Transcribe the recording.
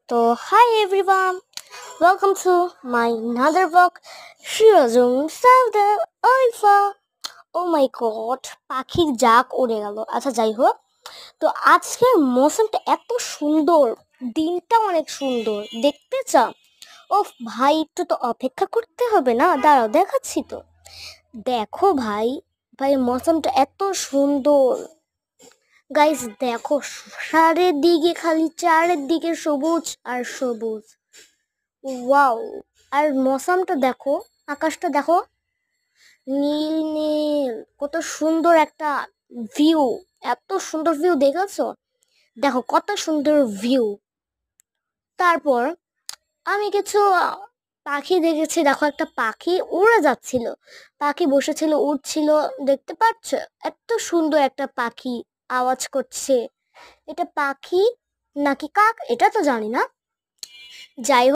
তো hi everyone, welcome to my another vlog. Shirazum Salda Alpha. Oh my god, পাখির জাক উড়ে গেল। আচ্ছা যাই হোক, তো আজকের মৌসুমটা এত সুন্দর, দিনটা অনেক সুন্দর, দেখতে চাও? ওফ ভাই, একটু তো অপেক্ষা করতে হবে না? দাঁড়াও দেখাচ্ছি তো। দেখো ভাই, মৌসুমটা এত সুন্দর। গাইস দেখো, চারিদিকে খালি চারিদিকে সবুজ আর সবুজ। ওয়াও! আর মৌসামটা দেখো, আকাশটা দেখো, নীল নীল, কত সুন্দর একটা ভিউ। এত সুন্দর ভিউ দেখেছো? দেখো কত সুন্দর ভিউ। তারপর আমি কিছু পাখি দেখেছি। দেখো একটা পাখি উড়ে যাচ্ছিল, পাখি বসেছিল, উড়ছিল, দেখতে পাচ্ছ? এত সুন্দর একটা পাখি আওয়াজ করছে। এটা পাখি নাকি কাক এটা তো জানি না। যাই হোক,